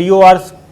TORs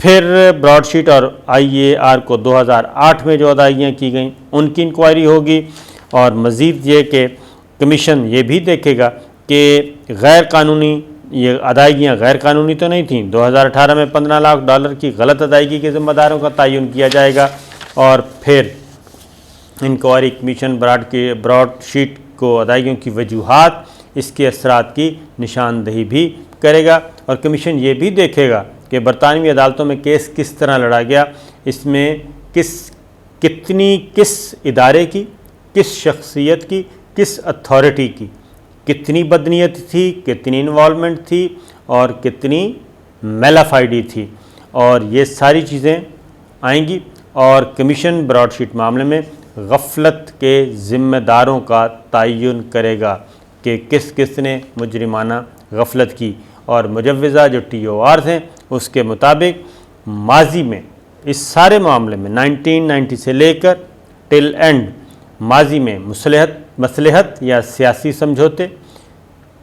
پھر Broad sheet اور IAR کو 2008 میں جو ادائیگیاں کی گئیں ان کی انکوائری ہوگی، اور مزید یہ کہ کمیشن یہ بھی دیکھے گا کہ غیر قانونی یہ ادائیگیاں غیر قانونی تو نہیں تھیں۔ 2018 میں $15 لاکھ کی غلط ادائیگی کے ذمہ داروں کا تعین کیا جائے گا، اور پھر انکوائری کمیشن براڈ شیٹ کو ادائیگیوں کی وجوہات، اس کے اثرات کی نشاندہی بھی کرے گا، اور کمیشن یہ بھی دیکھے گا کہ برطانوی عدالتوں میں کیس کس طرح لڑا گیا، اس میں کس ادارے کی، کس شخصیت کی، کس اتھارٹی کی کتنی بدنیت تھی، کتنی انوالومنٹ تھی، اور کتنی میلافائڈی تھی، اور یہ ساری چیزیں آئیں گی۔ اور کمیشن براڈ شیٹ معاملے میں غفلت کے ذمہ داروں کا تعین کرے گا کہ کس کس نے مجرمانہ غفلت کی، اور مجوزہ جو TORs ہیں اس کے مطابق ماضی میں اس سارے معاملے میں 1990 سے لے کر ٹل اینڈ ماضی میں مصلحت یا سیاسی سمجھوتے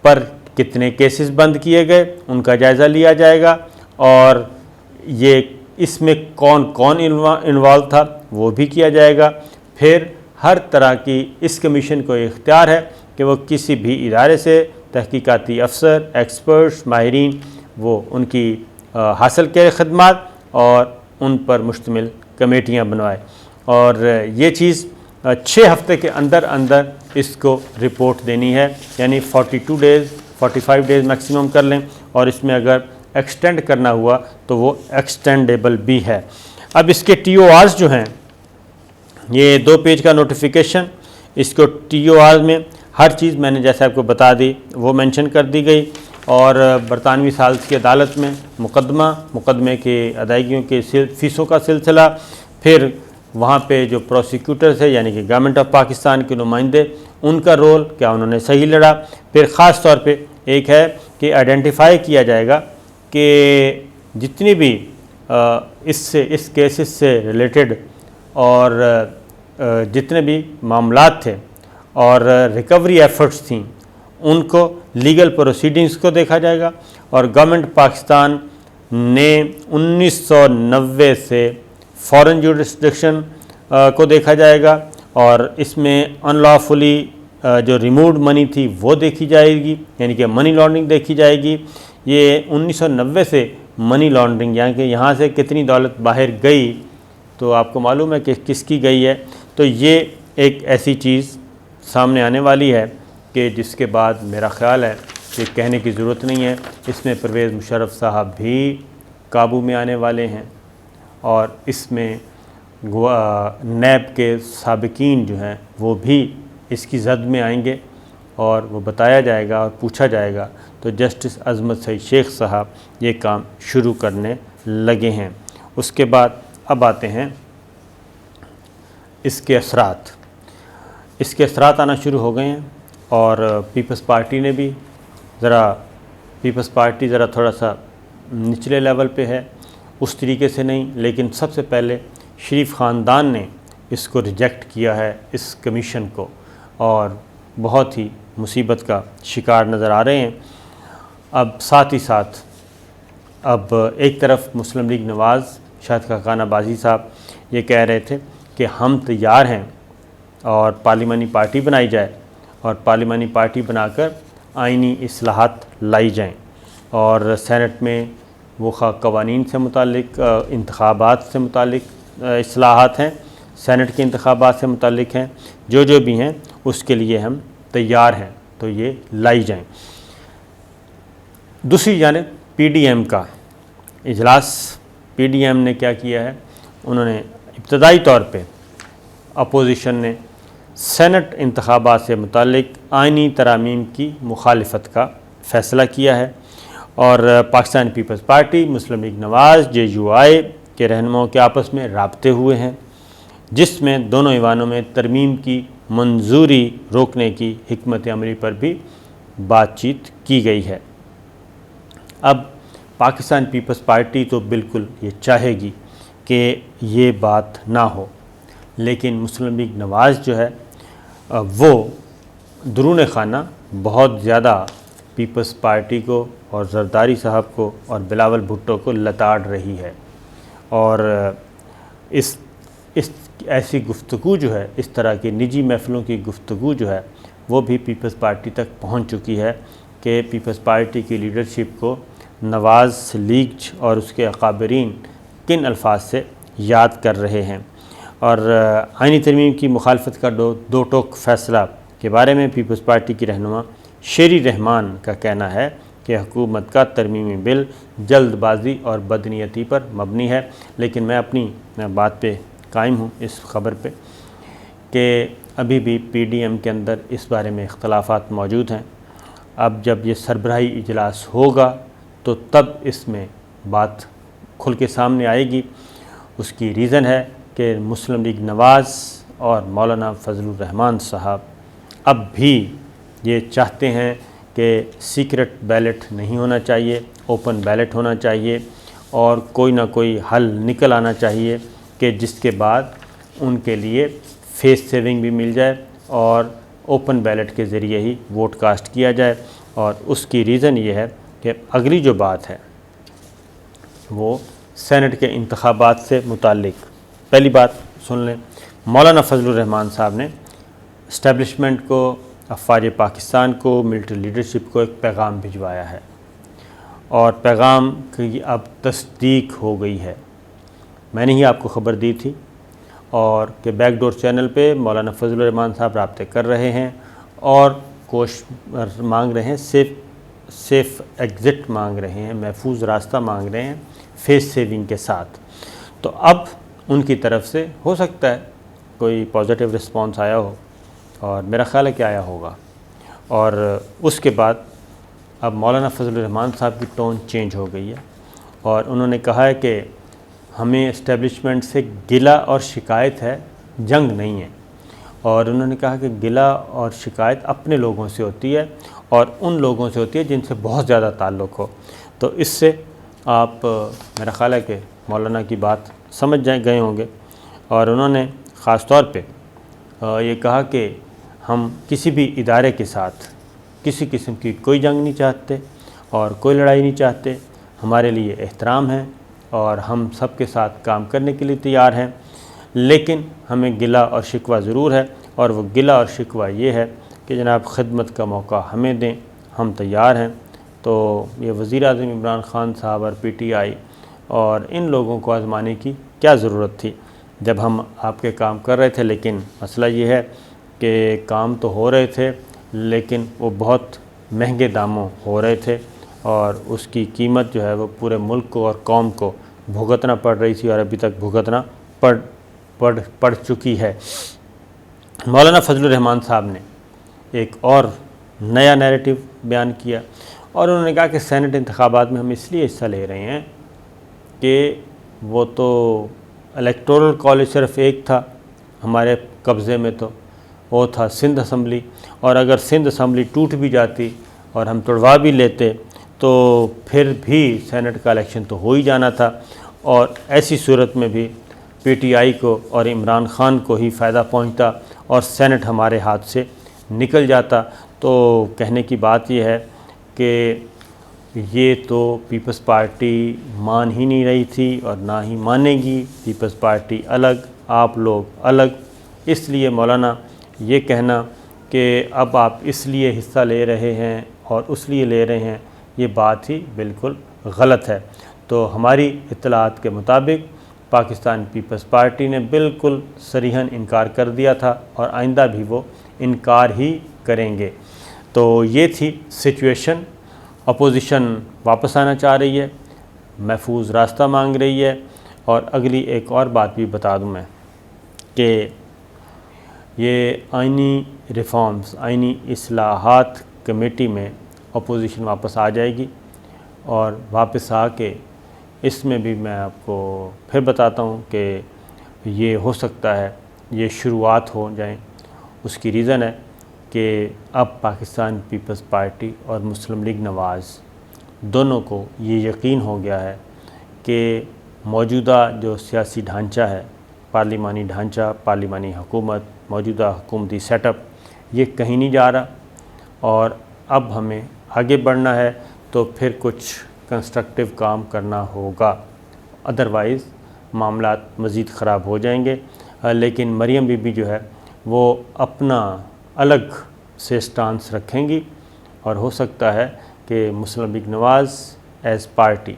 پر کتنے کیسز بند کیے گئے ان کا جائزہ لیا جائے گا، اور یہ اس میں کون کون انوالو تھا وہ بھی کیا جائے گا۔ پھر ہر طرح کی اس کمیشن کو اختیار ہے کہ وہ کسی بھی ادارے سے تحقیقاتی افسر، ایکسپرٹس، ماہرین وہ ان کی حاصل کے خدمات اور ان پر مشتمل کمیٹیاں بنوائے، اور یہ چیز 6 ہفتے کے اندر اس کو رپورٹ دینی ہے، یعنی 42 ڈیز 45 ڈیز میکسیمم کر لیں، اور اس میں اگر ایکسٹینڈ کرنا ہوا تو وہ ایکسٹینڈیبل بھی ہے۔ اب اس کے TORs جو ہیں یہ 2 پیج کا نوٹیفیکیشن، اس کو TORs میں ہر چیز میں نے جیسے آپ کو بتا دی وہ مینشن کر دی گئی، اور برطانوی ثالث کی عدالت میں مقدمے کے ادائیگیوں کے فیسوں کا سلسلہ، پھر وہاں پہ جو پروسیکیوٹرز ہے یعنی کہ گورنمنٹ آف پاکستان کے نمائندے ان کا رول کیا انہوں نے صحیح لڑا، پھر خاص طور پہ ایک ہے کہ آئیڈینٹیفائی کیا جائے گا کہ جتنی بھی اس کیسز سے ریلیٹڈ اور جتنے بھی معاملات تھے اور ریکوری ایفرٹس تھیں ان کو لیگل پروسیڈنگز کو دیکھا جائے گا، اور گورنمنٹ پاکستان نے 1990 سے فارن جورسڈکشن کو دیکھا جائے گا، اور اس میں ان لافلی جو ریمووڈ منی تھی وہ دیکھی جائے گی، یعنی کہ منی لانڈرنگ دیکھی جائے گی۔ یہ 1990 سے منی لانڈرنگ یعنی کہ یہاں سے کتنی دولت باہر گئی تو آپ کو معلوم ہے کہ کس کی گئی ہے، تو یہ ایک ایسی چیز سامنے آنے والی ہے کہ جس کے بعد میرا خیال ہے کہ کہنے کی ضرورت نہیں ہے، اس میں پرویز مشرف صاحب بھی قابو میں آنے والے ہیں، اور اس میں نیب کے سابقین جو ہیں وہ بھی اس کی زد میں آئیں گے، اور وہ بتایا جائے گا اور پوچھا جائے گا، تو جسٹس عظمت سعید شیخ صاحب یہ کام شروع کرنے لگے ہیں۔ اس کے بعد اب آتے ہیں اس کے اثرات آنا شروع ہو گئے ہیں، اور پیپلز پارٹی نے بھی پیپلز پارٹی ذرا تھوڑا سا نچلے لیول پہ ہے، اس طریقے سے نہیں، لیکن سب سے پہلے شریف خاندان نے اس کو ریجیکٹ کیا ہے اس کمیشن کو، اور بہت ہی مصیبت کا شکار نظر آ رہے ہیں۔ اب ساتھ ہی ساتھ اب ایک طرف مسلم لیگ نواز شاہد خاقان عباسی صاحب یہ کہہ رہے تھے کہ ہم تیار ہیں اور پارلیمانی پارٹی بنائی جائے، اور پارلیمانی پارٹی بنا کر آئینی اصلاحات لائی جائیں، اور سینٹ میں وہ قوانین سے متعلق انتخابات سے متعلق اصلاحات ہیں، سینٹ کے انتخابات سے متعلق ہیں، جو بھی ہیں اس کے لیے ہم تیار ہیں، تو یہ لائی جائیں۔ دوسری جانب PDM کا اجلاس، PDM نے کیا کیا ہے، انہوں نے ابتدائی طور پہ اپوزیشن نے سینٹ انتخابات سے متعلق آئینی ترامیم کی مخالفت کا فیصلہ کیا ہے، اور پاکستان پیپلز پارٹی، مسلم لیگ نواز، JUI کے رہنماؤں کے آپس میں رابطے ہوئے ہیں، جس میں دونوں ایوانوں میں ترمیم کی منظوری روکنے کی حکمت عملی پر بھی بات چیت کی گئی ہے۔ اب پاکستان پیپلز پارٹی تو بالکل یہ چاہے گی کہ یہ بات نہ ہو، لیکن مسلم لیگ نواز جو ہے وہ درون خانہ بہت زیادہ پیپلز پارٹی کو اور زرداری صاحب کو اور بلاول بھٹو کو لتاڑ رہی ہے، اور اس ایسی گفتگو جو ہے، اس طرح کی نجی محفلوں کی گفتگو جو ہے وہ بھی پیپلز پارٹی تک پہنچ چکی ہے کہ پیپلز پارٹی کی لیڈرشپ کو نواز لیگ اور اس کے اکابرین کن الفاظ سے یاد کر رہے ہیں۔ اور آئینی ترمیم کی مخالفت کا دو ٹوک فیصلہ کے بارے میں پیپلز پارٹی کی رہنما شیری رحمان کا کہنا ہے کہ حکومت کا ترمیمی بل جلد بازی اور بدنیتی پر مبنی ہے، لیکن میں اپنی بات پہ قائم ہوں اس خبر پہ کہ ابھی بھی پی ڈی ایم کے اندر اس بارے میں اختلافات موجود ہیں۔ اب جب یہ سربراہی اجلاس ہوگا تو تب اس میں بات کھل کے سامنے آئے گی۔ اس کی ریزن ہے کہ مسلم لیگ نواز اور مولانا فضل الرحمان صاحب اب بھی یہ چاہتے ہیں کہ سیکرٹ بیلٹ نہیں ہونا چاہیے، اوپن بیلٹ ہونا چاہیے، اور کوئی نہ کوئی حل نکل آنا چاہیے کہ جس کے بعد ان کے لیے فیس سیونگ بھی مل جائے اور اوپن بیلٹ کے ذریعے ہی ووٹ کاسٹ کیا جائے۔ اور اس کی ریزن یہ ہے کہ اگلی جو بات ہے وہ سینٹ کے انتخابات سے متعلق۔ پہلی بات سن لیں، مولانا فضل الرحمان صاحب نے اسٹیبلشمنٹ کو، افواج پاکستان کو، ملٹری لیڈرشپ کو ایک پیغام بھجوایا ہے، اور پیغام کی اب تصدیق ہو گئی ہے۔ میں نے ہی آپ کو خبر دی تھی، اور کہ بیک ڈور چینل پہ مولانا فضل الرحمان صاحب رابطے کر رہے ہیں اور مانگ رہے ہیں، سیف ایگزٹ مانگ رہے ہیں، محفوظ راستہ مانگ رہے ہیں فیس سیونگ کے ساتھ۔ تو اب ان کی طرف سے ہو سکتا ہے کوئی پازیٹیو رسپانس آیا ہو، اور میرا خیال ہے کہ آیا ہوگا۔ اور اس کے بعد اب مولانا فضل الرحمان صاحب کی ٹون چینج ہو گئی ہے، اور انہوں نے کہا ہے کہ ہمیں اسٹیبلشمنٹ سے گلہ اور شکایت ہے، جنگ نہیں ہے۔ اور انہوں نے کہا کہ گلہ اور شکایت اپنے لوگوں سے ہوتی ہے، اور ان لوگوں سے ہوتی ہے جن سے بہت زیادہ تعلق ہو۔ تو اس سے آپ میرا خیال ہے کہ مولانا کی بات سمجھ گئے ہوں گے۔ اور انہوں نے خاص طور پہ یہ کہا کہ ہم کسی بھی ادارے کے ساتھ کسی قسم کی کوئی جنگ نہیں چاہتے اور کوئی لڑائی نہیں چاہتے، ہمارے لیے احترام ہے اور ہم سب کے ساتھ کام کرنے کے لیے تیار ہیں، لیکن ہمیں گلہ اور شکوہ ضرور ہے، اور وہ گلہ اور شکوہ یہ ہے کہ جناب خدمت کا موقع ہمیں دیں، ہم تیار ہیں۔ تو یہ وزیر اعظم عمران خان صاحب اور پی ٹی آئی اور ان لوگوں کو آزمانے کی کیا ضرورت تھی جب ہم آپ کے کام کر رہے تھے؟ لیکن مسئلہ یہ ہے کہ کام تو ہو رہے تھے، لیکن وہ بہت مہنگے داموں ہو رہے تھے، اور اس کی قیمت جو ہے وہ پورے ملک کو اور قوم کو بھگتنا پڑ رہی تھی، اور ابھی تک بھگتنا پڑ چکی ہے۔ مولانا فضل الرحمان صاحب نے ایک اور نیا نیریٹو بیان کیا، اور انہوں نے کہا کہ سینٹ انتخابات میں ہم اس لیے حصہ لے رہے ہیں کہ وہ تو الیکٹورل کالج صرف ایک تھا ہمارے قبضے میں، تو وہ تھا سندھ اسمبلی، اور اگر سندھ اسمبلی ٹوٹ بھی جاتی اور ہم توڑوا بھی لیتے تو پھر بھی سینٹ کا الیکشن تو ہو ہی جانا تھا، اور ایسی صورت میں بھی پی ٹی آئی کو اور عمران خان کو ہی فائدہ پہنچتا اور سینٹ ہمارے ہاتھ سے نکل جاتا۔ تو کہنے کی بات یہ ہے کہ یہ تو پیپلز پارٹی مان ہی نہیں رہی تھی اور نہ ہی مانے گی، پیپلز پارٹی الگ، آپ لوگ الگ۔ اس لیے مولانا یہ کہنا کہ اب آپ اس لیے حصہ لے رہے ہیں اور اس لیے لے رہے ہیں، یہ بات ہی بالکل غلط ہے۔ تو ہماری اطلاعات کے مطابق پاکستان پیپلز پارٹی نے بالکل صریحاً انکار کر دیا تھا، اور آئندہ بھی وہ انکار ہی کریں گے۔ تو یہ تھی سچویشن۔ اپوزیشن واپس آنا چاہ رہی ہے، محفوظ راستہ مانگ رہی ہے، اور اگلی ایک اور بات بھی بتا دوں میں کہ یہ آئینی ریفارمز، آئینی اصلاحات کمیٹی میں اپوزیشن واپس آ جائے گی، اور واپس آ کے اس میں بھی میں آپ کو پھر بتاتا ہوں کہ یہ ہو سکتا ہے یہ شروعات ہو جائیں۔ اس کی ریزن ہے کہ اب پاکستان پیپلز پارٹی اور مسلم لیگ نواز دونوں کو یہ یقین ہو گیا ہے کہ موجودہ جو سیاسی ڈھانچہ ہے، پارلیمانی ڈھانچہ، پارلیمانی حکومت، موجودہ حکومتی سیٹ اپ، یہ کہیں نہیں جا رہا، اور اب ہمیں آگے بڑھنا ہے تو پھر کچھ کنسٹرکٹیو کام کرنا ہوگا، ادروائز معاملات مزید خراب ہو جائیں گے، لیکن مریم بی بی جو ہے وہ اپنا الگ سے سٹانس رکھیں گی، اور ہو سکتا ہے کہ مسلم لیگ نواز ایز پارٹی،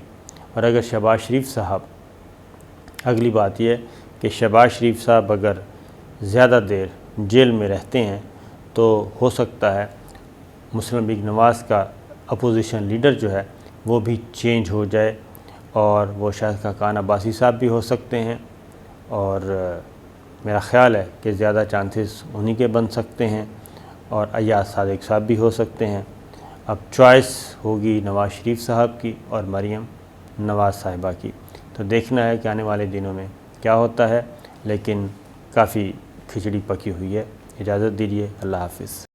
اور اگر شہباز شریف صاحب، اگلی بات یہ ہے کہ شہباز شریف صاحب اگر زیادہ دیر جیل میں رہتے ہیں تو ہو سکتا ہے مسلم لیگ نواز کا اپوزیشن لیڈر جو ہے وہ بھی چینج ہو جائے، اور وہ شاید خاقان عباسی صاحب بھی ہو سکتے ہیں، اور میرا خیال ہے کہ زیادہ چانسز انہی کے بن سکتے ہیں، اور ایاز صادق صاحب بھی ہو سکتے ہیں۔ اب چوائس ہوگی نواز شریف صاحب کی اور مریم نواز صاحبہ کی، تو دیکھنا ہے کہ آنے والے دنوں میں کیا ہوتا ہے، لیکن کافی کھچڑی پکی ہوئی ہے۔ اجازت دیجیے، اللہ حافظ۔